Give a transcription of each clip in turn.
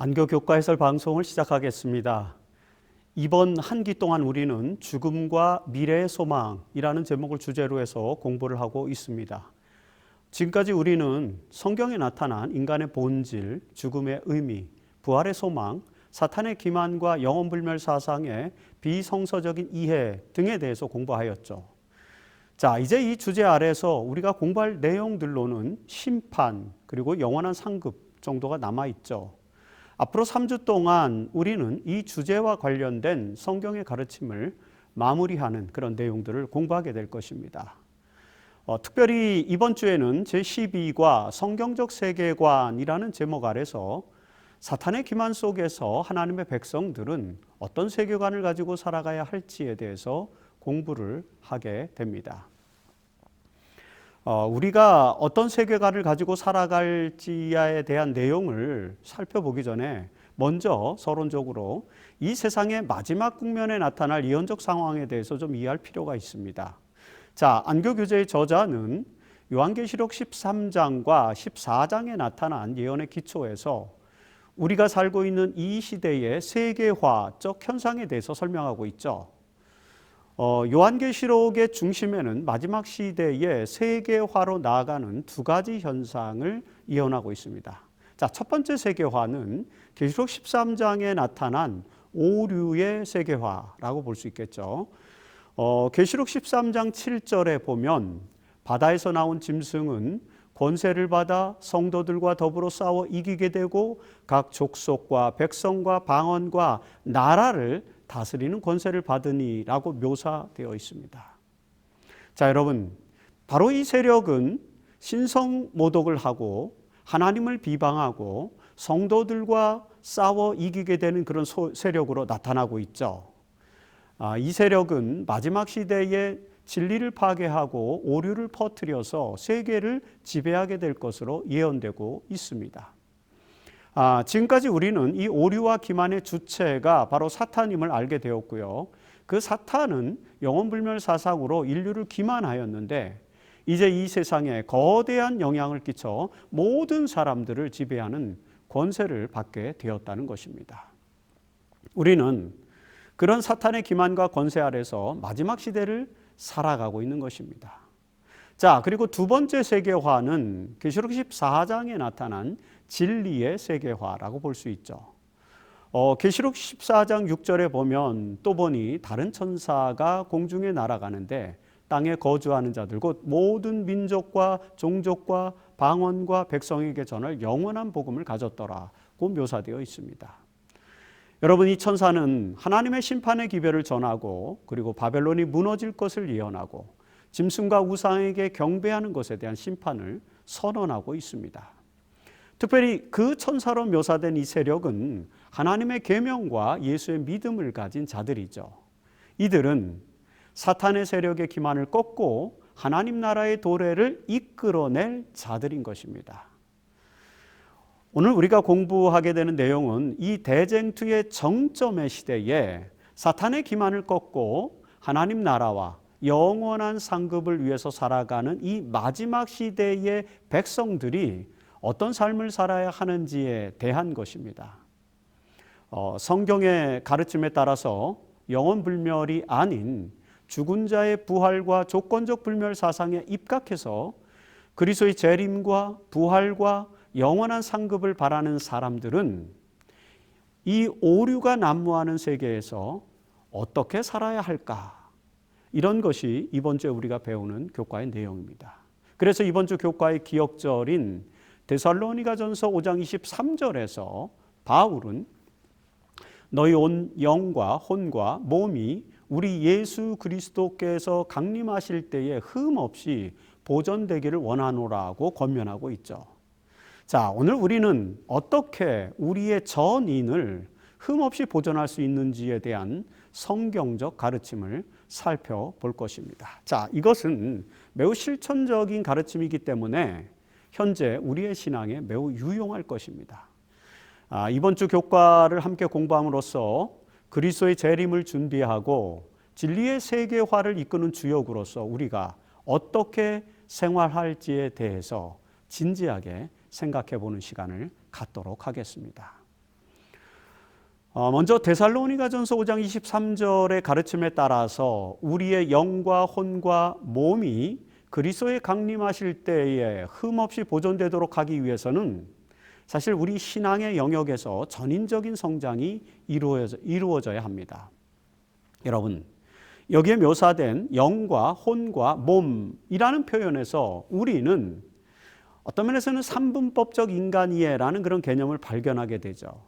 안교교과 해설 방송을 시작하겠습니다. 이번 한 기 동안 우리는 죽음과 미래의 소망이라는 제목을 주제로 해서 공부를 하고 있습니다. 지금까지 우리는 성경에 나타난 인간의 본질, 죽음의 의미, 부활의 소망, 사탄의 기만과 영혼불멸 사상의 비성서적인 이해 등에 대해서 공부하였죠. 자, 이제 이 주제 아래서 우리가 공부할 내용들로는 심판 그리고 영원한 상급 정도가 남아있죠. 앞으로 3주 동안 우리는 이 주제와 관련된 성경의 가르침을 마무리하는 그런 내용들을 공부하게 될 것입니다. 특별히 이번 주에는 제12과 성경적 세계관이라는 제목 아래서 사탄의 기만 속에서 하나님의 백성들은 어떤 세계관을 가지고 살아가야 할지에 대해서 공부를 하게 됩니다. 우리가 어떤 세계관을 가지고 살아갈지에 대한 내용을 살펴보기 전에 먼저 서론적으로 이 세상의 마지막 국면에 나타날 예언적 상황에 대해서 좀 이해할 필요가 있습니다. 자, 안교교재의 저자는 요한계시록 13장과 14장에 나타난 예언의 기초에서 우리가 살고 있는 이 시대의 세계화적 현상에 대해서 설명하고 있죠. 요한계시록의 중심에는 마지막 시대의 세계화로 나아가는 두 가지 현상을 예언하고 있습니다. 자, 첫 번째 세계화는 계시록 13장에 나타난 오류의 세계화라고 볼 수 있겠죠. 계시록 13장 7절에 보면 바다에서 나온 짐승은 권세를 받아 성도들과 더불어 싸워 이기게 되고 각 족속과 백성과 방언과 나라를 다스리는 권세를 받으니라고 묘사되어 있습니다. 자, 여러분, 바로 이 세력은 신성 모독을 하고 하나님을 비방하고 성도들과 싸워 이기게 되는 그런 세력으로 나타나고 있죠. 이 세력은 마지막 시대에 진리를 파괴하고 오류를 퍼뜨려서 세계를 지배하게 될 것으로 예언되고 있습니다. 지금까지 우리는 이 오류와 기만의 주체가 바로 사탄임을 알게 되었고요. 그 사탄은 영혼불멸 사상으로 인류를 기만하였는데 이제 이 세상에 거대한 영향을 끼쳐 모든 사람들을 지배하는 권세를 받게 되었다는 것입니다. 우리는 그런 사탄의 기만과 권세 아래서 마지막 시대를 살아가고 있는 것입니다. 자, 그리고 두 번째 세계화는 계시록 14장에 나타난 진리의 세계화라고 볼 수 있죠. 계시록 14장 6절에 보면 또 보니 다른 천사가 공중에 날아가는데 땅에 거주하는 자들 곧 모든 민족과 종족과 방언과 백성에게 전할 영원한 복음을 가졌더라고 묘사되어 있습니다. 여러분, 이 천사는 하나님의 심판의 기별을 전하고 그리고 바벨론이 무너질 것을 예언하고 짐승과 우상에게 경배하는 것에 대한 심판을 선언하고 있습니다. 특별히 그 천사로 묘사된 이 세력은 하나님의 계명과 예수의 믿음을 가진 자들이죠. 이들은 사탄의 세력의 기만을 꺾고 하나님 나라의 도래를 이끌어낼 자들인 것입니다. 오늘 우리가 공부하게 되는 내용은 이 대쟁투의 정점의 시대에 사탄의 기만을 꺾고 하나님 나라와 영원한 상급을 위해서 살아가는 이 마지막 시대의 백성들이 어떤 삶을 살아야 하는지에 대한 것입니다. 성경의 가르침에 따라서 영혼불멸이 아닌 죽은 자의 부활과 조건적 불멸 사상에 입각해서 그리스도의 재림과 부활과 영원한 상급을 바라는 사람들은 이 오류가 난무하는 세계에서 어떻게 살아야 할까? 이런 것이 이번 주에 우리가 배우는 교과의 내용입니다. 그래서 이번 주 교과의 기억절인 데살로니가전서 5장 23절에서 바울은 너희 온 영과 혼과 몸이 우리 예수 그리스도께서 강림하실 때에 흠없이 보존되기를 원하노라고 권면하고 있죠. 자, 오늘 우리는 어떻게 우리의 전인을 흠없이 보존할 수 있는지에 대한 성경적 가르침을 살펴볼 것입니다. 자, 이것은 매우 실천적인 가르침이기 때문에 현재 우리의 신앙에 매우 유용할 것입니다. 이번 주 교과를 함께 공부함으로써 그리스도의 재림을 준비하고 진리의 세계화를 이끄는 주역으로서 우리가 어떻게 생활할지에 대해서 진지하게 생각해 보는 시간을 갖도록 하겠습니다. 먼저 데살로니가전서 5장 23절의 가르침에 따라서 우리의 영과 혼과 몸이 그리스도에 강림하실 때에 흠없이 보존되도록 하기 위해서는 사실 우리 신앙의 영역에서 전인적인 성장이 이루어져야 합니다. 여러분, 여기에 묘사된 영과 혼과 몸이라는 표현에서 우리는 어떤 면에서는 삼분법적 인간이에라는 그런 개념을 발견하게 되죠.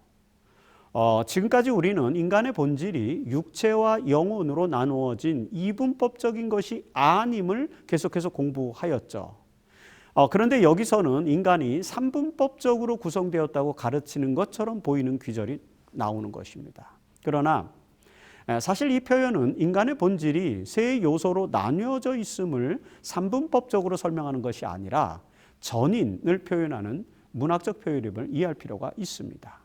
지금까지 우리는 인간의 본질이 육체와 영혼으로 나누어진 이분법적인 것이 아님을 계속해서 공부하였죠. 그런데 여기서는 인간이 삼분법적으로 구성되었다고 가르치는 것처럼 보이는 귀절이 나오는 것입니다. 그러나 사실 이 표현은 인간의 본질이 세 요소로 나뉘어져 있음을 삼분법적으로 설명하는 것이 아니라 전인을 표현하는 문학적 표현임을 이해할 필요가 있습니다.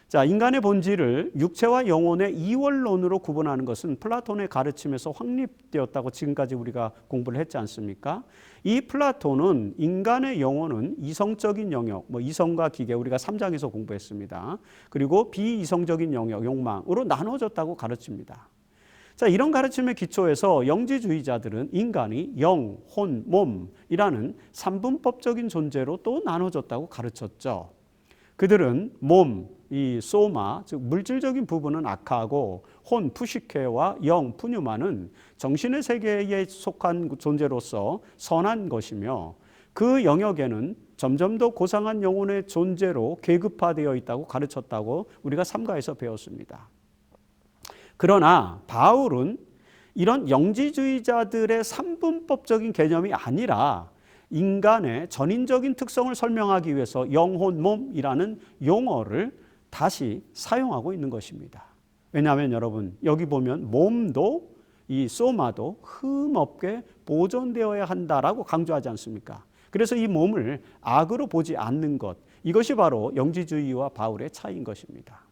자, 인간의 본질을 육체와 영혼의 이원론으로 구분하는 것은 플라톤의 가르침에서 확립되었다고 지금까지 우리가 공부를 했지 않습니까? 이 플라톤은 인간의 영혼은 이성적인 영역, 이성과 기계 우리가 3장에서 공부했습니다. 그리고 비이성적인 영역, 욕망으로 나눠졌다고 가르칩니다. 자, 이런 가르침의 기초에서 영지주의자들은 인간이 영, 혼, 몸이라는 삼분법적인 존재로 또 나눠졌다고 가르쳤죠. 그들은 몸, 이 소마, 즉 물질적인 부분은 악하고 혼, 푸시케와 영, 푸뉴마는 정신의 세계에 속한 존재로서 선한 것이며 그 영역에는 점점 더 고상한 영혼의 존재로 계급화되어 있다고 가르쳤다고 우리가 삼가에서 배웠습니다. 그러나 바울은 이런 영지주의자들의 삼분법적인 개념이 아니라 인간의 전인적인 특성을 설명하기 위해서 영혼, 몸이라는 용어를 다시 사용하고 있는 것입니다. 왜냐하면 여러분 여기 보면 몸도 이 소마도 흠없게 보존되어야 한다라고 강조하지 않습니까? 그래서 이 몸을 악으로 보지 않는 것, 이것이 바로 영지주의와 바울의 차이인 것입니다.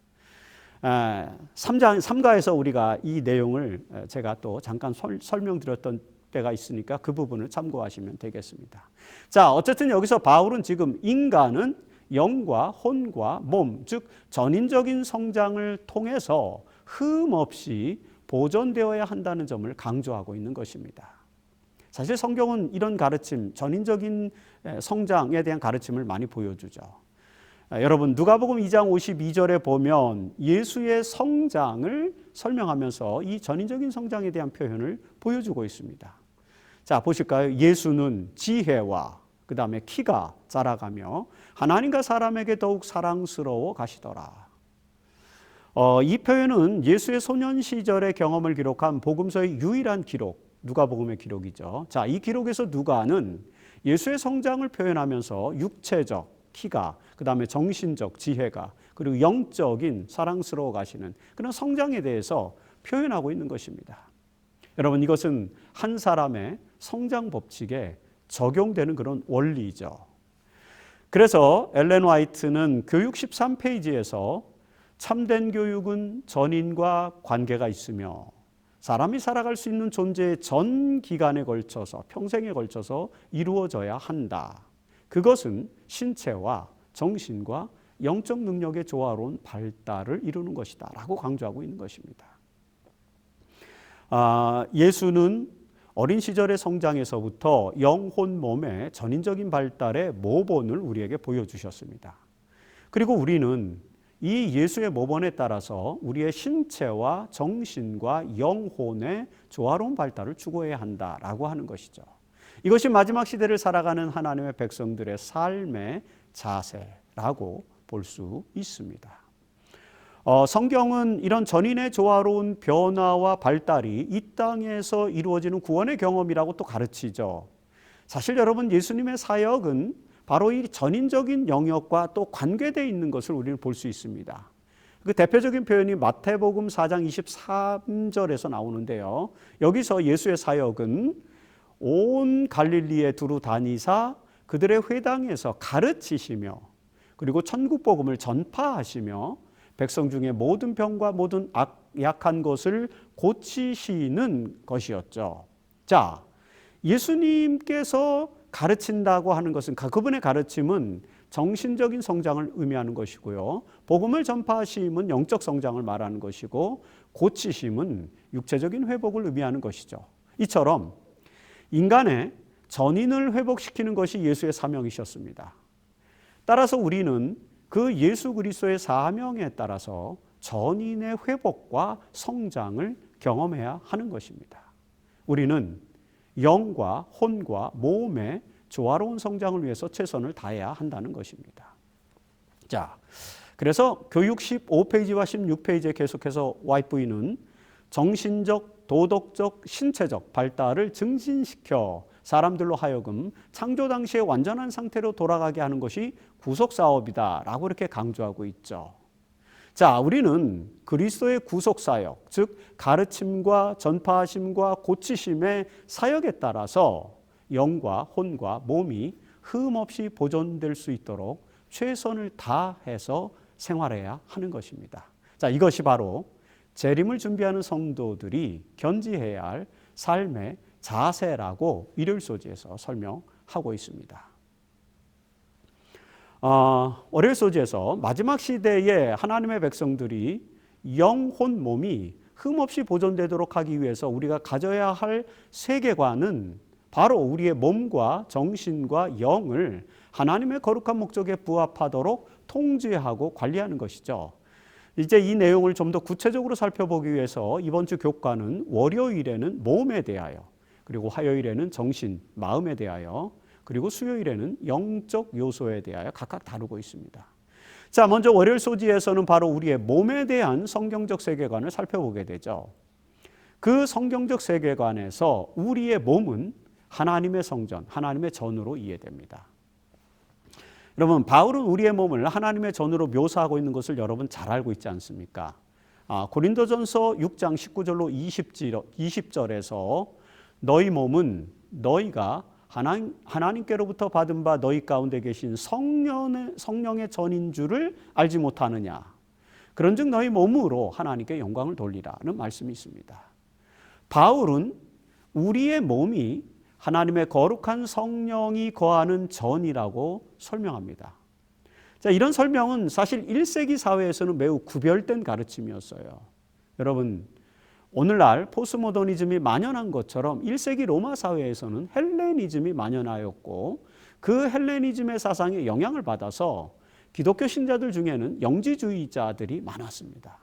3가에서 우리가 이 내용을 제가 또 잠깐 설명드렸던 때가 있으니까 그 부분을 참고하시면 되겠습니다. 자, 어쨌든 여기서 바울은 지금 인간은 영과 혼과 몸, 즉 전인적인 성장을 통해서 흠없이 보존되어야 한다는 점을 강조하고 있는 것입니다. 사실 성경은 이런 가르침, 전인적인 성장에 대한 가르침을 많이 보여주죠. 여러분 누가복음 2장 52절에 보면 예수의 성장을 설명하면서 이 전인적인 성장에 대한 표현을 보여주고 있습니다. 자, 보실까요? 예수는 지혜와 그 다음에 키가 자라가며 하나님과 사람에게 더욱 사랑스러워 가시더라. 이 표현은 예수의 소년 시절의 경험을 기록한 복음서의 유일한 기록, 누가복음의 기록이죠. 자, 이 기록에서 누가는 예수의 성장을 표현하면서 육체적 키가, 그 다음에 정신적 지혜가, 그리고 영적인 사랑스러워 가시는 그런 성장에 대해서 표현하고 있는 것입니다. 여러분 이것은 한 사람의 성장 법칙에 적용되는 그런 원리죠. 그래서 엘렌 화이트는 교육 13페이지에서 참된 교육은 전인과 관계가 있으며 사람이 살아갈 수 있는 존재의 전 기간에 걸쳐서 평생에 걸쳐서 이루어져야 한다. 그것은 신체와 정신과 영적 능력의 조화로운 발달을 이루는 것이다 라고 강조하고 있는 것입니다. 예수는 어린 시절의 성장에서부터 영혼 몸의 전인적인 발달의 모본을 우리에게 보여주셨습니다. 그리고 우리는 이 예수의 모본에 따라서 우리의 신체와 정신과 영혼의 조화로운 발달을 추구해야 한다라고 하는 것이죠. 이것이 마지막 시대를 살아가는 하나님의 백성들의 삶의 자세라고 볼 수 있습니다. 성경은 이런 전인의 조화로운 변화와 발달이 이 땅에서 이루어지는 구원의 경험이라고 또 가르치죠. 사실 여러분 예수님의 사역은 바로 이 전인적인 영역과 또 관계되어 있는 것을 우리는 볼 수 있습니다. 그 대표적인 표현이 마태복음 4장 23절에서 나오는데요. 여기서 예수의 사역은 온 갈릴리에 두루 다니사 그들의 회당에서 가르치시며 그리고 천국 복음을 전파하시며 백성 중에 모든 병과 모든 약한 것을 고치시는 것이었죠. 자, 예수님께서 가르친다고 하는 것은 그분의 가르침은 정신적인 성장을 의미하는 것이고요. 복음을 전파하심은 영적 성장을 말하는 것이고 고치심은 육체적인 회복을 의미하는 것이죠. 이처럼 인간의 전인을 회복시키는 것이 예수의 사명이셨습니다. 따라서 우리는 그 예수 그리스도의 사명에 따라서 전인의 회복과 성장을 경험해야 하는 것입니다. 우리는 영과 혼과 몸의 조화로운 성장을 위해서 최선을 다해야 한다는 것입니다. 자, 그래서 교육 15페이지와 16페이지에 계속해서 YF는 정신적, 도덕적, 신체적 발달을 증진시켜 사람들로 하여금 창조 당시의 완전한 상태로 돌아가게 하는 것이 구속사업이다라고 이렇게 강조하고 있죠. 자, 우리는 그리스도의 구속사역, 즉 가르침과 전파하심과 고치심의 사역에 따라서 영과 혼과 몸이 흠없이 보존될 수 있도록 최선을 다해서 생활해야 하는 것입니다. 자, 이것이 바로 재림을 준비하는 성도들이 견지해야 할 삶의 자세라고 일요일소지에서 설명하고 있습니다. 월요일 소지에서 마지막 시대에 하나님의 백성들이 영혼 몸이 흠없이 보존되도록 하기 위해서 우리가 가져야 할 세계관은 바로 우리의 몸과 정신과 영을 하나님의 거룩한 목적에 부합하도록 통제하고 관리하는 것이죠. 이제 이 내용을 좀 더 구체적으로 살펴보기 위해서 이번 주 교과는 월요일에는 몸에 대하여, 그리고 화요일에는 정신, 마음에 대하여, 그리고 수요일에는 영적 요소에 대하여 각각 다루고 있습니다. 자, 먼저 월요일 소지에서는 바로 우리의 몸에 대한 성경적 세계관을 살펴보게 되죠. 그 성경적 세계관에서 우리의 몸은 하나님의 성전, 하나님의 전으로 이해됩니다. 여러분, 바울은 우리의 몸을 하나님의 전으로 묘사하고 있는 것을 여러분 잘 알고 있지 않습니까? 고린도전서 6장 19절로 20절에서 너희 몸은 너희가 하나님께로부터 받은 바 너희 가운데 계신 성령의 전인 줄을 알지 못하느냐. 그런즉 너희 몸으로 하나님께 영광을 돌리라는 말씀이 있습니다. 바울은 우리의 몸이 하나님의 거룩한 성령이 거하는 전이라고 설명합니다. 자, 이런 설명은 사실 1세기 사회에서는 매우 구별된 가르침이었어요. 여러분, 오늘날 포스모더니즘이 만연한 것처럼 1세기 로마 사회에서는 헬레니즘이 만연하였고 그 헬레니즘의 사상에 영향을 받아서 기독교 신자들 중에는 영지주의자들이 많았습니다.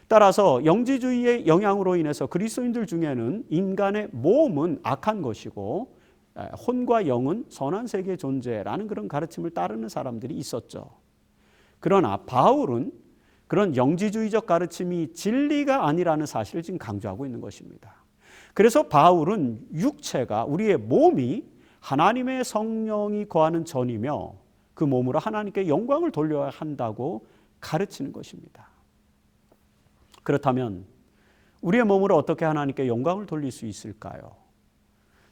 따라서 영지주의의 영향으로 인해서 그리스도인들 중에는 인간의 몸은 악한 것이고 혼과 영은 선한 세계의 존재라는 그런 가르침을 따르는 사람들이 있었죠. 그러나 바울은 그런 영지주의적 가르침이 진리가 아니라는 사실을 지금 강조하고 있는 것입니다. 그래서 바울은 육체가, 우리의 몸이 하나님의 성령이 거하는 전이며 그 몸으로 하나님께 영광을 돌려야 한다고 가르치는 것입니다. 그렇다면 우리의 몸으로 어떻게 하나님께 영광을 돌릴 수 있을까요?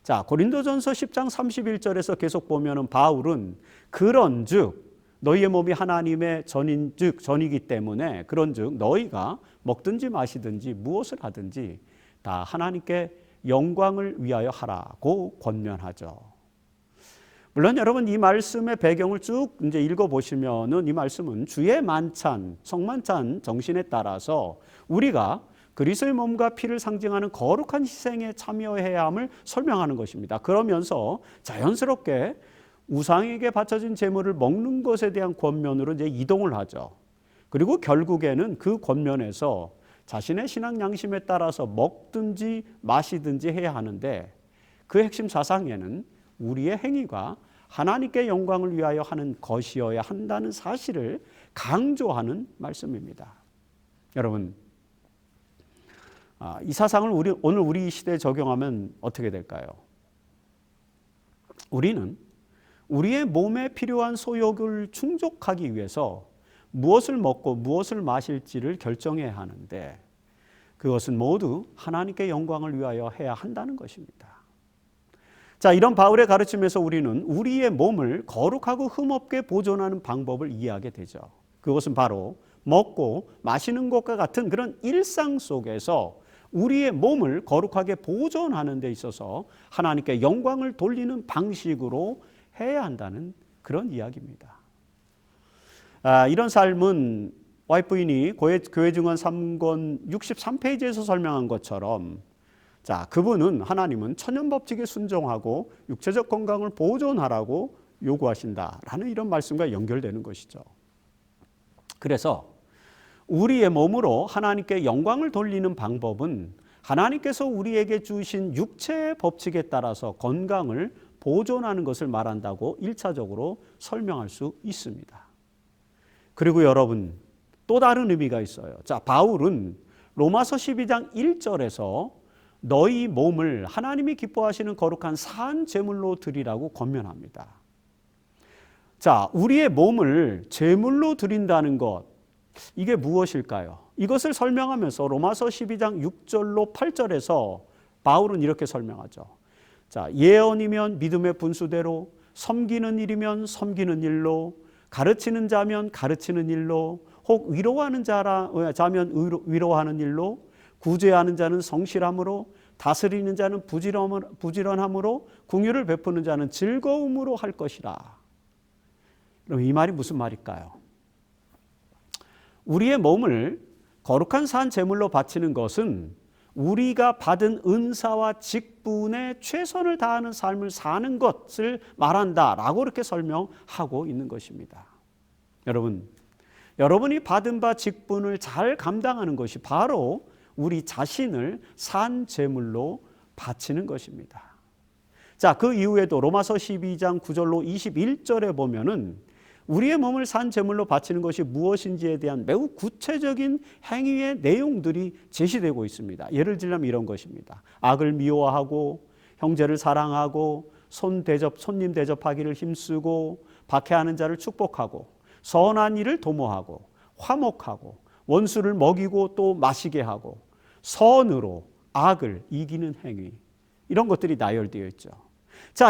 자, 고린도전서 10장 31절에서 계속 보면은 바울은 그런즉 너희의 몸이 하나님의 전인즉 전이기 때문에 그런즉 너희가 먹든지 마시든지 무엇을 하든지 다 하나님께 영광을 위하여 하라고 권면하죠. 물론 여러분 이 말씀의 배경을 쭉 이제 읽어보시면은 이 말씀은 주의 만찬, 성만찬 정신에 따라서 우리가 그리스도의 몸과 피를 상징하는 거룩한 희생에 참여해야 함을 설명하는 것입니다. 그러면서 자연스럽게 우상에게 바쳐진 제물을 먹는 것에 대한 권면으로 이제 이동을 하죠. 그리고 결국에는 그 권면에서 자신의 신앙 양심에 따라서 먹든지 마시든지 해야 하는데 그 핵심 사상에는 우리의 행위가 하나님께 영광을 위하여 하는 것이어야 한다는 사실을 강조하는 말씀입니다. 여러분, 이 사상을 오늘 우리 시대에 적용하면 어떻게 될까요? 우리는 우리의 몸에 필요한 소욕을 충족하기 위해서 무엇을 먹고 무엇을 마실지를 결정해야 하는데 그것은 모두 하나님께 영광을 위하여 해야 한다는 것입니다. 자, 이런 바울의 가르침에서 우리는 우리의 몸을 거룩하고 흠없게 보존하는 방법을 이해하게 되죠. 그것은 바로 먹고 마시는 것과 같은 그런 일상 속에서 우리의 몸을 거룩하게 보존하는 데 있어서 하나님께 영광을 돌리는 방식으로 해야 한다는 그런 이야기입니다. 이런 삶은 와이프인이 교회 증언 3권 63페이지에서 설명한 것처럼 그분은 하나님은 천연법칙에 순종하고 육체적 건강을 보존하라고 요구하신다라는 이런 말씀과 연결되는 것이죠. 그래서 우리의 몸으로 하나님께 영광을 돌리는 방법은 하나님께서 우리에게 주신 육체의 법칙에 따라서 건강을 보존하는 것을 말한다고 1차적으로 설명할 수 있습니다. 그리고 여러분, 또 다른 의미가 있어요. 바울은 로마서 12장 1절에서 너희 몸을 하나님이 기뻐하시는 거룩한 산 제물로 드리라고 권면합니다. 우리의 몸을 제물로 드린다는 것, 이게 무엇일까요? 이것을 설명하면서 로마서 12장 6절로 8절에서 바울은 이렇게 설명하죠. 예언이면 믿음의 분수대로, 섬기는 일이면 섬기는 일로, 가르치는 자면 가르치는 일로, 혹 위로하는 자면 위로하는 일로, 구제하는 자는 성실함으로, 다스리는 자는 부지런함으로, 긍휼을 베푸는 자는 즐거움으로 할 것이라. 그럼 이 말이 무슨 말일까요? 우리의 몸을 거룩한 산 제물로 바치는 것은 우리가 받은 은사와 직분에 최선을 다하는 삶을 사는 것을 말한다라고 이렇게 설명하고 있는 것입니다. 여러분이 받은 바 직분을 잘 감당하는 것이 바로 우리 자신을 산 제물로 바치는 것입니다. 그 이후에도 로마서 12장 9절로 21절에 보면은 우리의 몸을 산 제물로 바치는 것이 무엇인지에 대한 매우 구체적인 행위의 내용들이 제시되고 있습니다. 예를 들면 이런 것입니다. 악을 미워하고 형제를 사랑하고 손님 대접하기를 힘쓰고 박해하는 자를 축복하고 선한 일을 도모하고 화목하고 원수를 먹이고 또 마시게 하고 선으로 악을 이기는 행위, 이런 것들이 나열되어 있죠.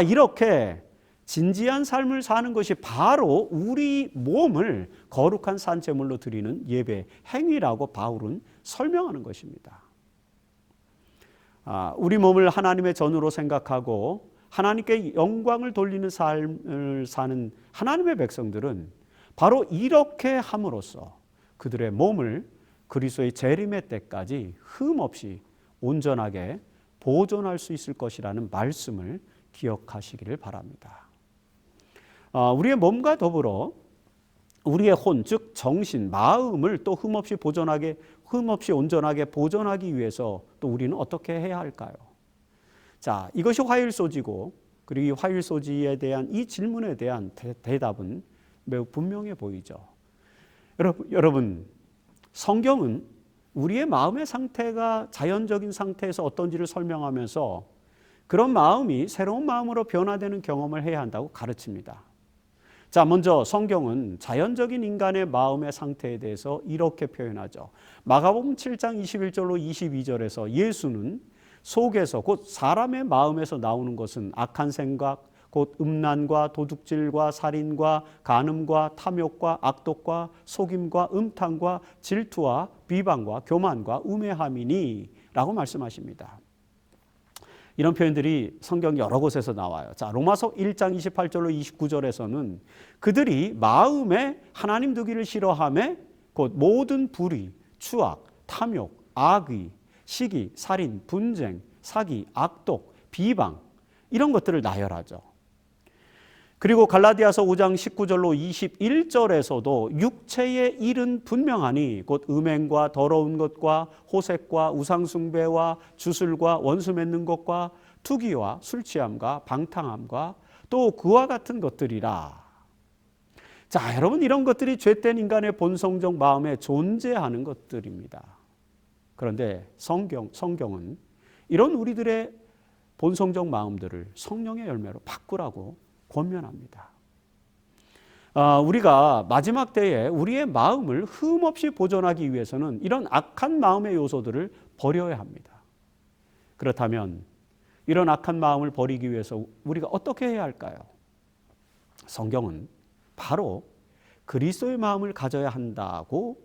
이렇게 진지한 삶을 사는 것이 바로 우리 몸을 거룩한 산 제물로 드리는 예배 행위라고 바울은 설명하는 것입니다. 우리 몸을 하나님의 전으로 생각하고 하나님께 영광을 돌리는 삶을 사는 하나님의 백성들은 바로 이렇게 함으로써 그들의 몸을 그리스도의 재림의 때까지 흠없이 온전하게 보존할 수 있을 것이라는 말씀을 기억하시기를 바랍니다. 우리의 몸과 더불어 우리의 혼, 즉 정신, 마음을 또 흠없이 온전하게 보존하기 위해서 또 우리는 어떻게 해야 할까요? 이것이 화일소지고, 그리고 이 화일소지에 대한 이 질문에 대한 대답은 매우 분명해 보이죠. 여러분, 성경은 우리의 마음의 상태가 자연적인 상태에서 어떤지를 설명하면서 그런 마음이 새로운 마음으로 변화되는 경험을 해야 한다고 가르칩니다. 먼저 성경은 자연적인 인간의 마음의 상태에 대해서 이렇게 표현하죠. 마가복음 7장 21절로 22절에서 예수는 속에서, 곧 사람의 마음에서 나오는 것은 악한 생각, 곧 음란과 도둑질과 살인과 간음과 탐욕과 악독과 속임과 음탕과 질투와 비방과 교만과 우매함이니 라고 말씀하십니다. 이런 표현들이 성경 여러 곳에서 나와요. 로마서 1장 28절로 29절에서는 그들이 마음에 하나님 두기를 싫어하며 곧 모든 불의, 추악, 탐욕, 악의, 시기, 살인, 분쟁, 사기, 악독, 비방, 이런 것들을 나열하죠. 그리고 갈라디아서 5장 19절로 21절에서도 육체의 일은 분명하니 곧 음행과 더러운 것과 호색과 우상숭배와 주술과 원수 맺는 것과 투기와 술취함과 방탕함과 또 그와 같은 것들이라. 여러분, 이런 것들이 죄된 인간의 본성적 마음에 존재하는 것들입니다. 그런데 성경은 이런 우리들의 본성적 마음들을 성령의 열매로 바꾸라고 권면합니다. 우리가 마지막 때에 우리의 마음을 흠없이 보존하기 위해서는 이런 악한 마음의 요소들을 버려야 합니다. 그렇다면 이런 악한 마음을 버리기 위해서 우리가 어떻게 해야 할까요? 성경은 바로 그리스도의 마음을 가져야 한다고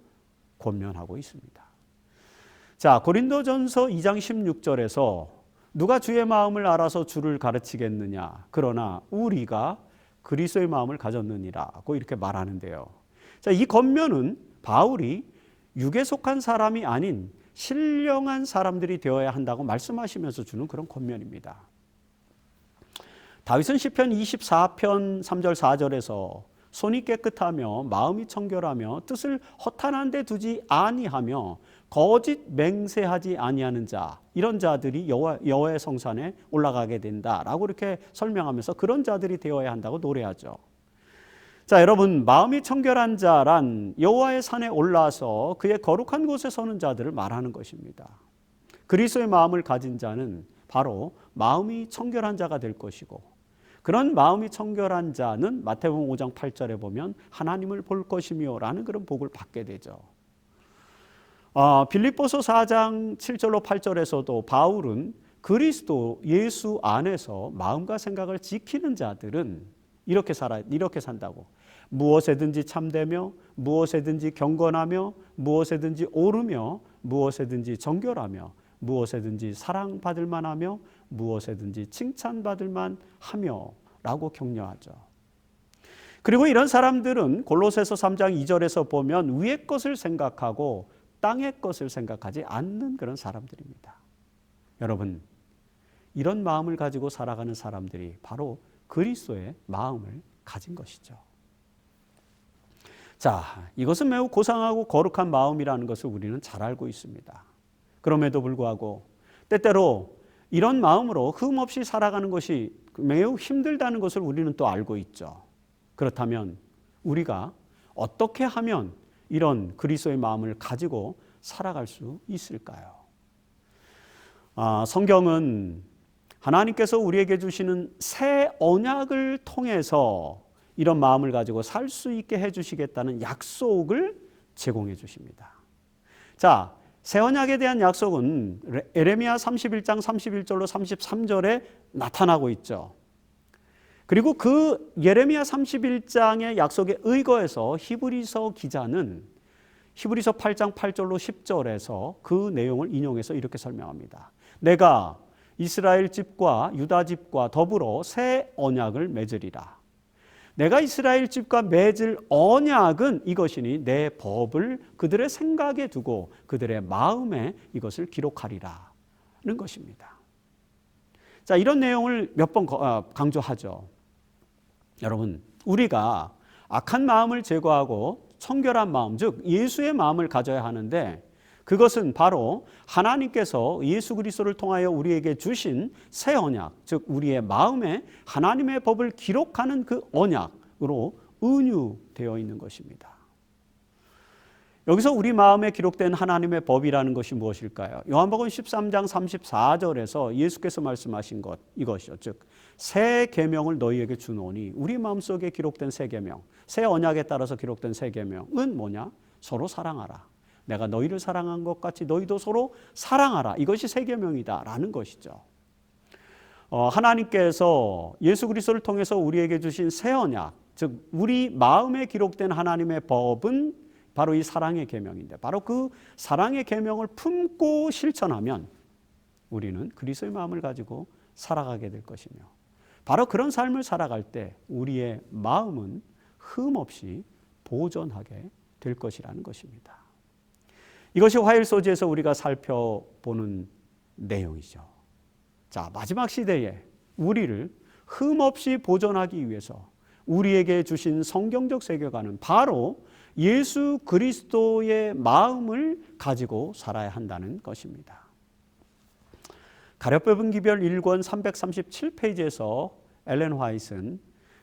권면하고 있습니다. 고린도전서 2장 16절에서 누가 주의 마음을 알아서 주를 가르치겠느냐? 그러나 우리가 그리스도의 마음을 가졌느니라고 이렇게 말하는데요. 자, 이 겉면은 바울이 육에 속한 사람이 아닌 신령한 사람들이 되어야 한다고 말씀하시면서 주는 그런 겉면입니다. 다윗은 시편 24편 3절 4절에서 손이 깨끗하며 마음이 청결하며 뜻을 허탄한 데 두지 아니하며 거짓 맹세하지 아니하는 자, 이런 자들이 여호와의 성산에 올라가게 된다라고 이렇게 설명하면서 그런 자들이 되어야 한다고 노래하죠. 자, 여러분, 마음이 청결한 자란 여호와의 산에 올라서 그의 거룩한 곳에 서는 자들을 말하는 것입니다. 그리스도의 마음을 가진 자는 바로 마음이 청결한 자가 될 것이고, 그런 마음이 청결한 자는 마태복음 5장 8절에 보면 하나님을 볼 것이며 라는 그런 복을 받게 되죠. 빌립보서 4장 7절로 8절에서도 바울은 그리스도 예수 안에서 마음과 생각을 지키는 자들은 이렇게 산다고. 무엇에든지 참되며 무엇에든지 경건하며 무엇에든지 옳으며 무엇에든지 정결하며 무엇에든지 사랑받을 만하며 무엇에든지 칭찬받을 만하며 라고 격려하죠. 그리고 이런 사람들은 골로새서 3장 2절에서 보면 위의 것을 생각하고 땅의 것을 생각하지 않는 그런 사람들입니다. 여러분, 이런 마음을 가지고 살아가는 사람들이 바로 그리스도의 마음을 가진 것이죠. 자, 이것은 매우 고상하고 거룩한 마음이라는 것을 우리는 잘 알고 있습니다. 그럼에도 불구하고 때때로 이런 마음으로 흠없이 살아가는 것이 매우 힘들다는 것을 우리는 또 알고 있죠. 그렇다면 우리가 어떻게 하면 이런 그리스도의 마음을 가지고 살아갈 수 있을까요? 성경은 하나님께서 우리에게 주시는 새 언약을 통해서 이런 마음을 가지고 살 수 있게 해주시겠다는 약속을 제공해 주십니다. 자, 새 언약에 대한 약속은 에레미야 31장 31절로 33절에 나타나고 있죠. 그리고 그 예레미야 31장의 약속에 의거해서 히브리서 기자는 히브리서 8장 8절로 10절에서 그 내용을 인용해서 이렇게 설명합니다. 내가 이스라엘 집과 유다 집과 더불어 새 언약을 맺으리라. 내가 이스라엘 집과 맺을 언약은 이것이니 내 법을 그들의 생각에 두고 그들의 마음에 이것을 기록하리라는 것입니다. 자, 이런 내용을 몇 번 강조하죠. 여러분, 우리가 악한 마음을 제거하고 청결한 마음, 즉 예수의 마음을 가져야 하는데 그것은 바로 하나님께서 예수 그리스도를 통하여 우리에게 주신 새 언약, 즉 우리의 마음에 하나님의 법을 기록하는 그 언약으로 은유되어 있는 것입니다. 여기서 우리 마음에 기록된 하나님의 법이라는 것이 무엇일까요? 요한복음 13장 34절에서 예수께서 말씀하신 것 이것이죠. 즉 새 계명을 너희에게 주노니, 우리 마음속에 기록된 새 계명, 새 언약에 따라서 기록된 새 계명은 뭐냐? 서로 사랑하라. 내가 너희를 사랑한 것 같이 너희도 서로 사랑하라. 이것이 새 계명이다라는 것이죠. 하나님께서 예수 그리스도를 통해서 우리에게 주신 새 언약, 즉 우리 마음에 기록된 하나님의 법은 바로 이 사랑의 계명인데, 바로 그 사랑의 계명을 품고 실천하면 우리는 그리스도의 마음을 가지고 살아가게 될 것이며, 바로 그런 삶을 살아갈 때 우리의 마음은 흠없이 보존하게 될 것이라는 것입니다. 이것이 화일소지에서 우리가 살펴보는 내용이죠. 자, 마지막 시대에 우리를 흠없이 보존하기 위해서 우리에게 주신 성경적 세계관은 바로 예수 그리스도의 마음을 가지고 살아야 한다는 것입니다. 가룟 기별 1권 337페이지에서 엘렌 화이트는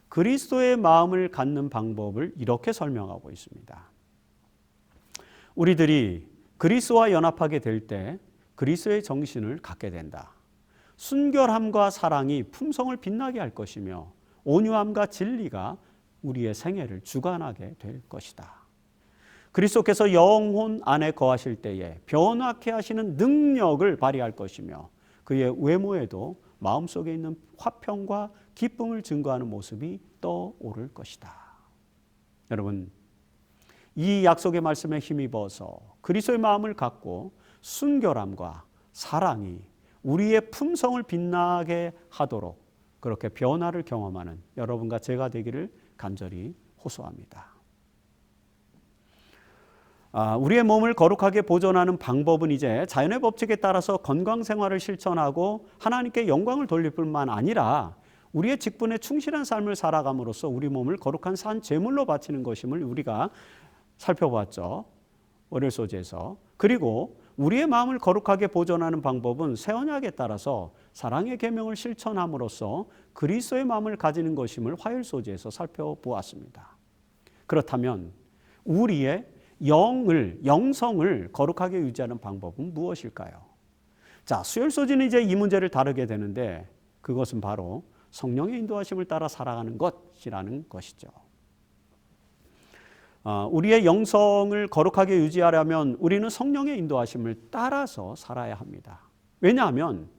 그리스도의 마음을 갖는 방법을 이렇게 설명하고 있습니다. 우리들이 그리스도와 연합하게 될 때 그리스도의 정신을 갖게 된다. 순결함과 사랑이 품성을 빛나게 할 것이며 온유함과 진리가 우리의 생애를 주관하게 될 것이다. 그리스도께서 영혼 안에 거하실 때에 변화케 하시는 능력을 발휘할 것이며 그의 외모에도 마음속에 있는 화평과 기쁨을 증거하는 모습이 떠오를 것이다. 여러분, 이 약속의 말씀에 힘입어서 그리스도의 마음을 갖고 순결함과 사랑이 우리의 품성을 빛나게 하도록 그렇게 변화를 경험하는 여러분과 제가 되기를 간절히 호소합니다. 우리의 몸을 거룩하게 보존하는 방법은 이제 자연의 법칙에 따라서 건강 생활을 실천하고 하나님께 영광을 돌릴 뿐만 아니라 우리의 직분에 충실한 삶을 살아감으로써 우리 몸을 거룩한 산 제물로 바치는 것임을 우리가 살펴봤죠. 월요일 소재에서. 그리고 우리의 마음을 거룩하게 보존하는 방법은 새 언약에 따라서 사랑의 계명을 실천함으로써 그리스도의 마음을 가지는 것임을 화요일 소재에서 살펴보았습니다. 그렇다면 우리의 영성을 거룩하게 유지하는 방법은 무엇일까요? 자, 수요일 소재는 이제 이 문제를 다루게 되는데 그것은 바로 성령의 인도하심을 따라 살아가는 것이라는 것이죠. 우리의 영성을 거룩하게 유지하려면 우리는 성령의 인도하심을 따라서 살아야 합니다. 왜냐하면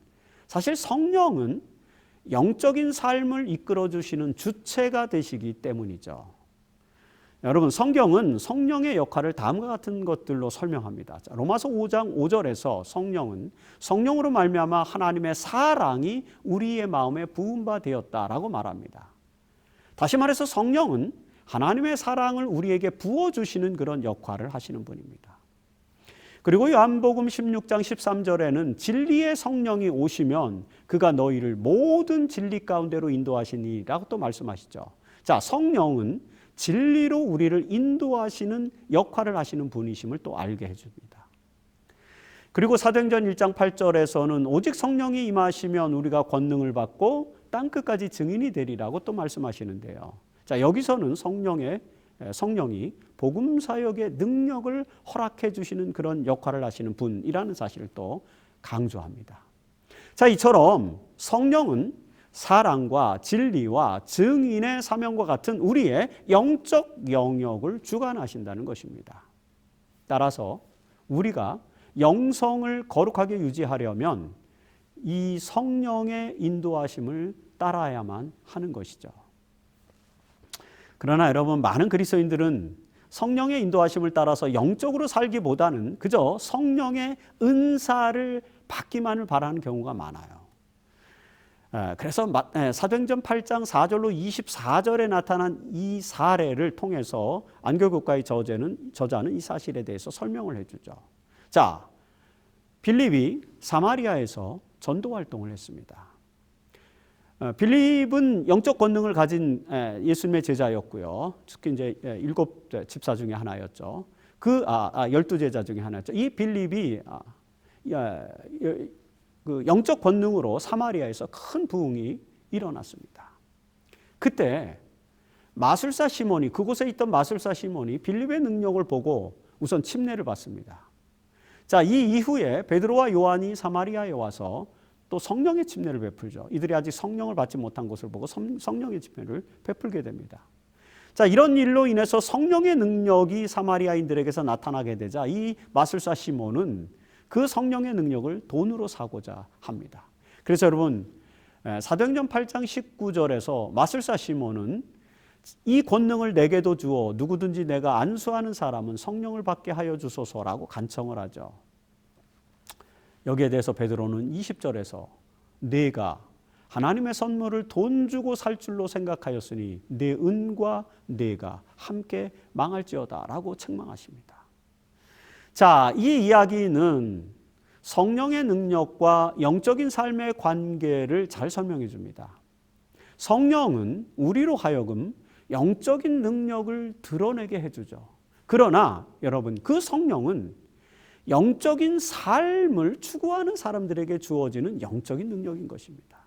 사실 성령은 영적인 삶을 이끌어 주시는 주체가 되시기 때문이죠. 여러분, 성경은 성령의 역할을 다음과 같은 것들로 설명합니다. 로마서 5장 5절에서 성령은 성령으로 말미암아 하나님의 사랑이 우리의 마음에 부은 바 되었다라고 말합니다. 다시 말해서 성령은 하나님의 사랑을 우리에게 부어주시는 그런 역할을 하시는 분입니다. 그리고 요한복음 16장 13절에는 진리의 성령이 오시면 그가 너희를 모든 진리 가운데로 인도하시니라고 또 말씀하시죠. 자, 성령은 진리로 우리를 인도하시는 역할을 하시는 분이심을 또 알게 해줍니다. 그리고 사도행전 1장 8절에서는 오직 성령이 임하시면 우리가 권능을 받고 땅끝까지 증인이 되리라고 또 말씀하시는데요. 자, 여기서는 성령이 복음 사역의 능력을 허락해 주시는 그런 역할을 하시는 분이라는 사실을 또 강조합니다. 자, 이처럼 성령은 사랑과 진리와 증인의 사명과 같은 우리의 영적 영역을 주관하신다는 것입니다. 따라서 우리가 영성을 거룩하게 유지하려면 이 성령의 인도하심을 따라야만 하는 것이죠. 그러나 여러분, 많은 그리스도인들은 성령의 인도하심을 따라서 영적으로 살기보다는 그저 성령의 은사를 받기만을 바라는 경우가 많아요. 그래서 사도행전 8장 4절로 24절에 나타난 이 사례를 통해서 안교국가의 저자는 이 사실에 대해서 설명을 해주죠. 자, 빌립이 사마리아에서 전도 활동을 했습니다. 빌립은 영적 권능을 가진 예수님의 제자였고요. 특히 이제 7 집사 중에 하나였죠. 12 제자 중에 하나였죠. 이 빌립이 그 영적 권능으로 사마리아에서 큰 부흥이 일어났습니다. 그때 마술사 시몬이, 그곳에 있던 마술사 시몬이 빌립의 능력을 보고 우선 침례를 받습니다. 자, 이 이후에 베드로와 요한이 사마리아에 와서 또 성령의 침례를 베풀죠. 이들이 아직 성령을 받지 못한 것을 보고 성령의 침례를 베풀게 됩니다. 자, 이런 일로 인해서 성령의 능력이 사마리아인들에게서 나타나게 되자 이 마술사 시몬은 그 성령의 능력을 돈으로 사고자 합니다. 그래서 여러분, 사도행전 8장 19절에서 마술사 시몬은 이 권능을 내게도 주어 누구든지 내가 안수하는 사람은 성령을 받게 하여 주소서라고 간청을 하죠. 여기에 대해서 베드로는 20절에서 내가 하나님의 선물을 돈 주고 살 줄로 생각하였으니 내 은과 내가 함께 망할지어다라고 책망하십니다. 자, 이 이야기는 성령의 능력과 영적인 삶의 관계를 잘 설명해 줍니다. 성령은 우리로 하여금 영적인 능력을 드러내게 해주죠. 그러나 여러분, 그 성령은 영적인 삶을 추구하는 사람들에게 주어지는 영적인 능력인 것입니다.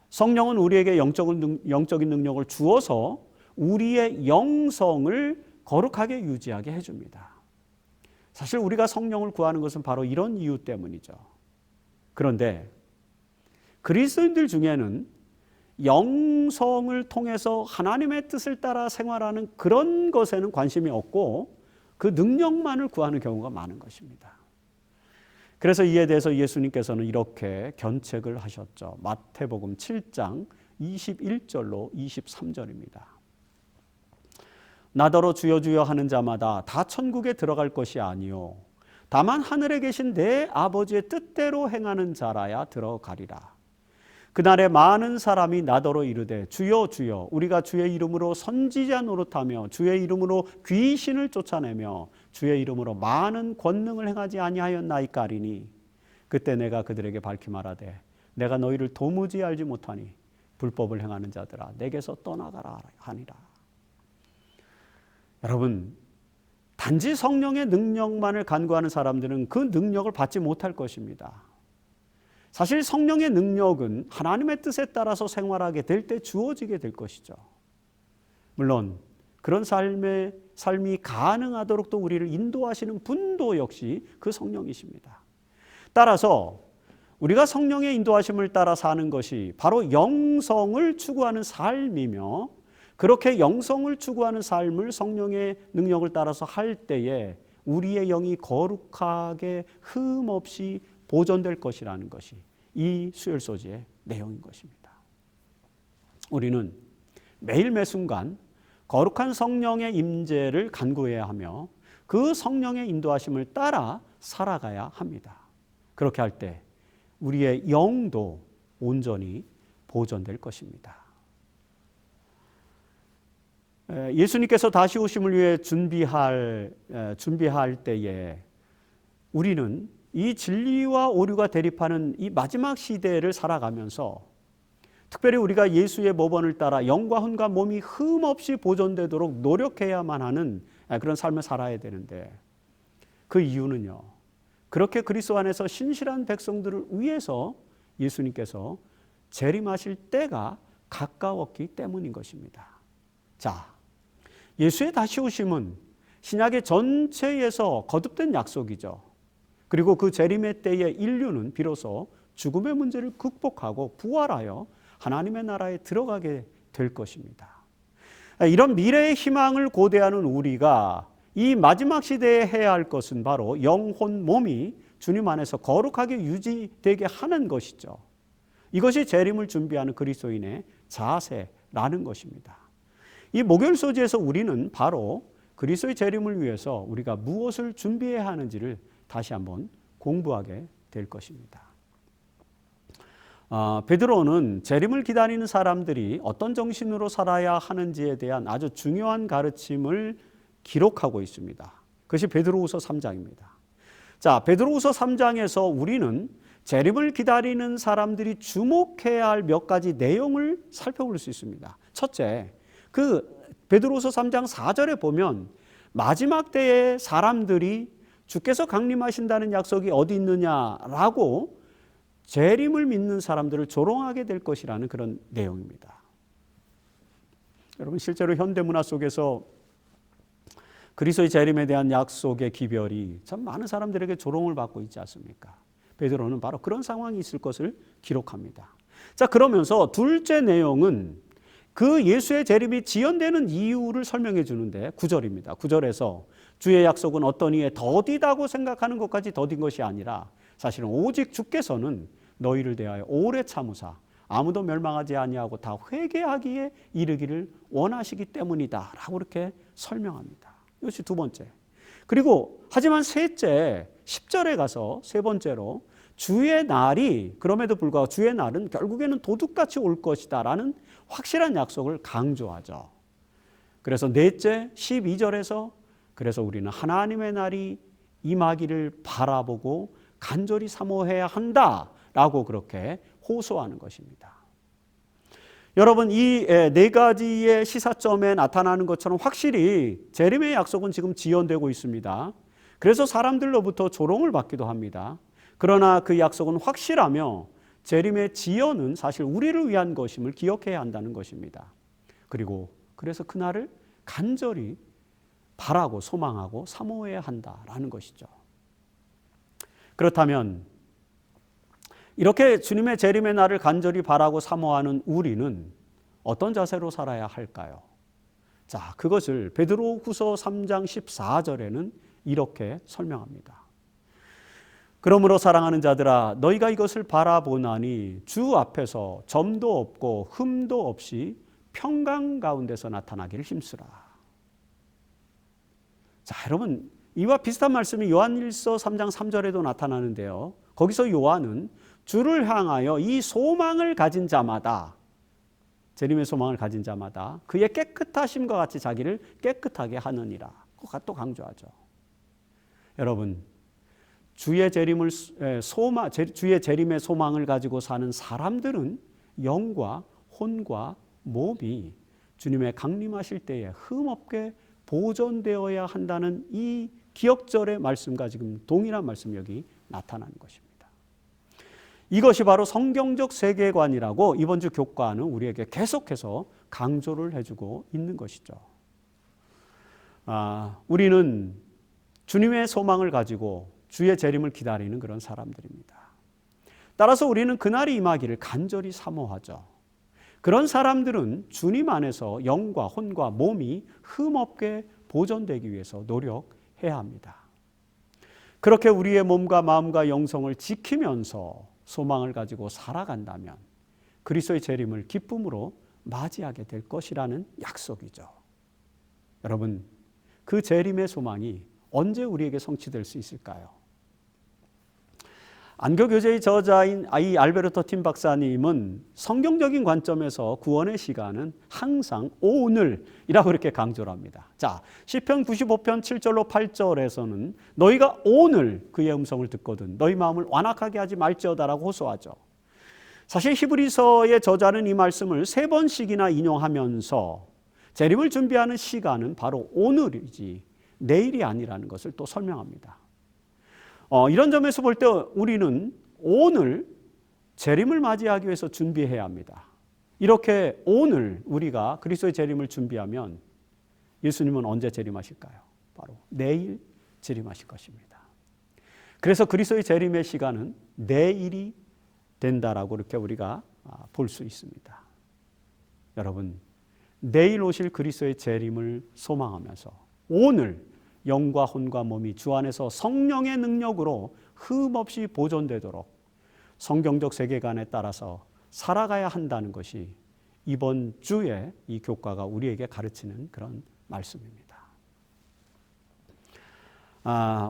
성령은 우리에게 영적인 능력을 주어서 우리의 영성을 거룩하게 유지하게 해줍니다. 사실 우리가 성령을 구하는 것은 바로 이런 이유 때문이죠. 그런데 그리스도인들 중에는 영성을 통해서 하나님의 뜻을 따라 생활하는 그런 것에는 관심이 없고 그 능력만을 구하는 경우가 많은 것입니다. 그래서 이에 대해서 예수님께서는 이렇게 견책을 하셨죠. 마태복음 7장 21절로 23절입니다. 나더러 주여 주여 하는 자마다 다 천국에 들어갈 것이 아니요 다만 하늘에 계신 내 아버지의 뜻대로 행하는 자라야 들어가리라. 그날에 많은 사람이 나더러 이르되 주여 주여 우리가 주의 이름으로 선지자 노릇하며 주의 이름으로 귀신을 쫓아내며 주의 이름으로 많은 권능을 행하지 아니하였나이까 하리니 그때 내가 그들에게 밝히 말하되 내가 너희를 도무지 알지 못하니 불법을 행하는 자들아 내게서 떠나가라 하니라. 여러분, 단지 성령의 능력만을 간구하는 사람들은 그 능력을 받지 못할 것입니다. 사실 성령의 능력은 하나님의 뜻에 따라서 생활하게 될 때 주어지게 될 것이죠. 물론 그런 삶이 가능하도록 또 우리를 인도하시는 분도 역시 그 성령이십니다. 따라서 우리가 성령의 인도하심을 따라 사는 것이 바로 영성을 추구하는 삶이며 그렇게 영성을 추구하는 삶을 성령의 능력을 따라서 할 때에 우리의 영이 거룩하게 흠없이 보존될 것이라는 것이 이 수혈소지의 내용인 것입니다. 우리는 매일 매순간 거룩한 성령의 임재를 간구해야 하며 그 성령의 인도하심을 따라 살아가야 합니다. 그렇게 할 때 우리의 영도 온전히 보존될 것입니다. 예수님께서 다시 오심을 위해 준비할 때에 우리는 이 진리와 오류가 대립하는 이 마지막 시대를 살아가면서 특별히 우리가 예수의 모본을 따라 영과 혼과 몸이 흠없이 보존되도록 노력해야만 하는 그런 삶을 살아야 되는데 그 이유는요. 그렇게 그리스도 안에서 신실한 백성들을 위해서 예수님께서 재림하실 때가 가까웠기 때문인 것입니다. 자, 예수의 다시 오심은 신약의 전체에서 거듭된 약속이죠. 그리고 그 재림의 때에 인류는 비로소 죽음의 문제를 극복하고 부활하여 하나님의 나라에 들어가게 될 것입니다. 이런 미래의 희망을 고대하는 우리가 이 마지막 시대에 해야 할 것은 바로 영혼 몸이 주님 안에서 거룩하게 유지되게 하는 것이죠. 이것이 재림을 준비하는 그리스도인의 자세라는 것입니다. 이 목요일 소지에서 우리는 바로 그리스도의 재림을 위해서 우리가 무엇을 준비해야 하는지를 다시 한번 공부하게 될 것입니다. 베드로는 재림을 기다리는 사람들이 어떤 정신으로 살아야 하는지에 대한 아주 중요한 가르침을 기록하고 있습니다. 그것이 베드로후서 3장입니다. 자, 베드로후서 3장에서 우리는 재림을 기다리는 사람들이 주목해야 할 몇 가지 내용을 살펴볼 수 있습니다. 첫째, 그 베드로후서 3장 4절에 보면 마지막 때에 사람들이 주께서 강림하신다는 약속이 어디 있느냐라고 재림을 믿는 사람들을 조롱하게 될 것이라는 그런 내용입니다. 여러분, 실제로 현대문화 속에서 그리스도의 재림에 대한 약속의 기별이 참 많은 사람들에게 조롱을 받고 있지 않습니까? 베드로는 바로 그런 상황이 있을 것을 기록합니다. 자, 그러면서 둘째 내용은 그 예수의 재림이 지연되는 이유를 설명해 주는데 9절입니다. 9절에서 주의 약속은 어떤 이에 더디다고 생각하는 것까지 더딘 것이 아니라 사실은 오직 주께서는 너희를 대하여 오래 참으사 아무도 멸망하지 아니하고 다 회개하기에 이르기를 원하시기 때문이다 라고 이렇게 설명합니다. 이것이 두 번째. 그리고 하지만 셋째 10절에 가서 세 번째로 주의 날이 그럼에도 불구하고 주의 날은 결국에는 도둑같이 올 것이다 라는 확실한 약속을 강조하죠. 그래서 넷째 12절에서 그래서 우리는 하나님의 날이 임하기를 바라보고 간절히 사모해야 한다라고 그렇게 호소하는 것입니다. 여러분, 이 네 가지의 시사점에 나타나는 것처럼 확실히 재림의 약속은 지금 지연되고 있습니다. 그래서 사람들로부터 조롱을 받기도 합니다. 그러나 그 약속은 확실하며 재림의 지연은 사실 우리를 위한 것임을 기억해야 한다는 것입니다. 그리고 그래서 그날을 간절히 바라고 소망하고 사모해야 한다라는 것이죠. 그렇다면 이렇게 주님의 재림의 날을 간절히 바라고 사모하는 우리는 어떤 자세로 살아야 할까요? 자, 그것을 베드로후서 3장 14절에는 이렇게 설명합니다. 그러므로 사랑하는 자들아 너희가 이것을 바라보나니 주 앞에서 점도 없고 흠도 없이 평강 가운데서 나타나기를 힘쓰라. 자, 여러분, 이와 비슷한 말씀이 요한일서 3장 3절에도 나타나는데요. 거기서 요한은 주를 향하여 이 소망을 가진 자마다, 재림의 소망을 가진 자마다 그의 깨끗하심과 같이 자기를 깨끗하게 하느니라 또 강조하죠. 여러분, 주의 재림의 소망을 가지고 사는 사람들은 영과 혼과 몸이 주님의 강림하실 때에 흠없게 보존되어야 한다는 이 기억절의 말씀과 지금 동일한 말씀이 여기 나타나는 것입니다. 이것이 바로 성경적 세계관이라고 이번 주 교과는 우리에게 계속해서 강조를 해주고 있는 것이죠. 우리는 주님의 소망을 가지고 주의 재림을 기다리는 그런 사람들입니다. 따라서 우리는 그날이 임하기를 간절히 사모하죠. 그런 사람들은 주님 안에서 영과 혼과 몸이 흠없게 보존되기 위해서 노력해야 합니다. 그렇게 우리의 몸과 마음과 영성을 지키면서 소망을 가지고 살아간다면 그리스도의 재림을 기쁨으로 맞이하게 될 것이라는 약속이죠. 여러분, 그 재림의 소망이 언제 우리에게 성취될 수 있을까요? 안교교제의 저자인 이 알베르토 팀 박사님은 성경적인 관점에서 구원의 시간은 항상 오늘이라고 이렇게 강조를 합니다. 자, 시편 95편 7절로 8절에서는 너희가 오늘 그의 음성을 듣거든 너희 마음을 완악하게 하지 말지어다라고 호소하죠. 사실 히브리서의 저자는 이 말씀을 3번씩이나 인용하면서 재림을 준비하는 시간은 바로 오늘이지 내일이 아니라는 것을 또 설명합니다. 이런 점에서 볼 때 우리는 오늘 재림을 맞이하기 위해서 준비해야 합니다. 이렇게 오늘 우리가 그리스도의 재림을 준비하면 예수님은 언제 재림하실까요? 바로 내일 재림하실 것입니다. 그래서 그리스도의 재림의 시간은 내일이 된다라고 이렇게 우리가 볼 수 있습니다. 여러분, 내일 오실 그리스도의 재림을 소망하면서 오늘 영과 혼과 몸이 주 안에서 성령의 능력으로 흠없이 보존되도록 성경적 세계관에 따라서 살아가야 한다는 것이 이번 주에 이 교과가 우리에게 가르치는 그런 말씀입니다.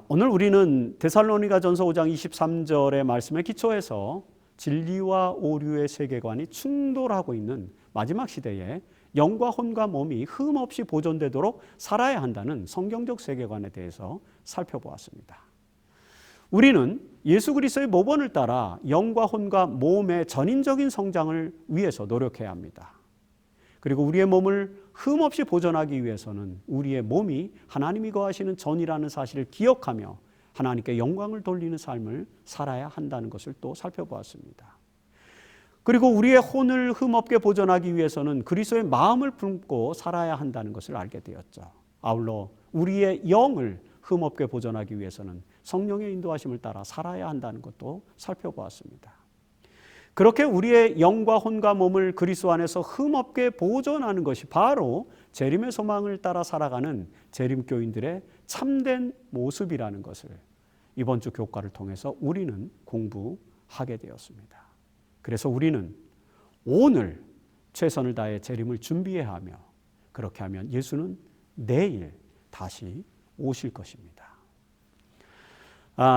오늘 우리는 데살로니가전서 5장 23절의 말씀에 기초해서 진리와 오류의 세계관이 충돌하고 있는 마지막 시대에 영과 혼과 몸이 흠없이 보존되도록 살아야 한다는 성경적 세계관에 대해서 살펴보았습니다. 우리는 예수 그리스도의 모본을 따라 영과 혼과 몸의 전인적인 성장을 위해서 노력해야 합니다. 그리고 우리의 몸을 흠없이 보존하기 위해서는 우리의 몸이 하나님이 거하시는 전이라는 사실을 기억하며 하나님께 영광을 돌리는 삶을 살아야 한다는 것을 또 살펴보았습니다. 그리고 우리의 혼을 흠없게 보존하기 위해서는 그리스도의 마음을 품고 살아야 한다는 것을 알게 되었죠. 아울러 우리의 영을 흠없게 보존하기 위해서는 성령의 인도하심을 따라 살아야 한다는 것도 살펴보았습니다. 그렇게 우리의 영과 혼과 몸을 그리스도 안에서 흠없게 보존하는 것이 바로 재림의 소망을 따라 살아가는 재림교인들의 참된 모습이라는 것을 이번 주 교과를 통해서 우리는 공부하게 되었습니다. 그래서 우리는 오늘 최선을 다해 재림을 준비해야 하며 그렇게 하면 예수는 내일 다시 오실 것입니다.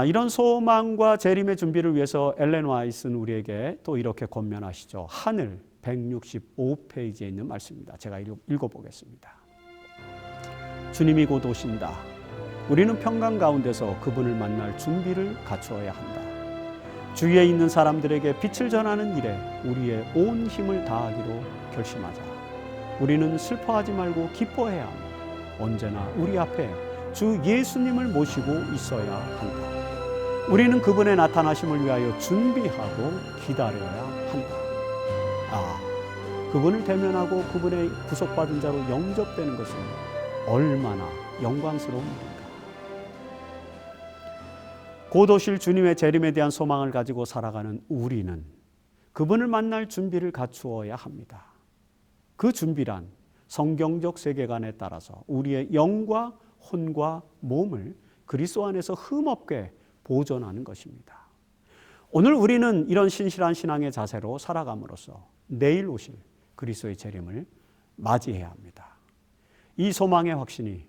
이런 소망과 재림의 준비를 위해서 엘렌 화이트는 우리에게 또 이렇게 권면하시죠. 하늘 165페이지에 있는 말씀입니다. 제가 읽어보겠습니다. 주님이 곧 오신다. 우리는 평강 가운데서 그분을 만날 준비를 갖추어야 한다. 주위에 있는 사람들에게 빛을 전하는 일에 우리의 온 힘을 다하기로 결심하자. 우리는 슬퍼하지 말고 기뻐해야 하며 언제나 우리 앞에 주 예수님을 모시고 있어야 한다. 우리는 그분의 나타나심을 위하여 준비하고 기다려야 한다. 그분을 대면하고 그분의 구속받은 자로 영접되는 것은 얼마나 영광스러운 일인가. 곧 오실 주님의 재림에 대한 소망을 가지고 살아가는 우리는 그분을 만날 준비를 갖추어야 합니다. 그 준비란 성경적 세계관에 따라서 우리의 영과 혼과 몸을 그리스도 안에서 흠없게 보존하는 것입니다. 오늘 우리는 이런 신실한 신앙의 자세로 살아감으로써 내일 오실 그리스도의 재림을 맞이해야 합니다. 이 소망의 확신이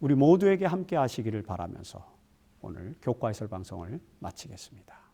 우리 모두에게 함께 하시기를 바라면서 오늘 교과 해설 방송을 마치겠습니다.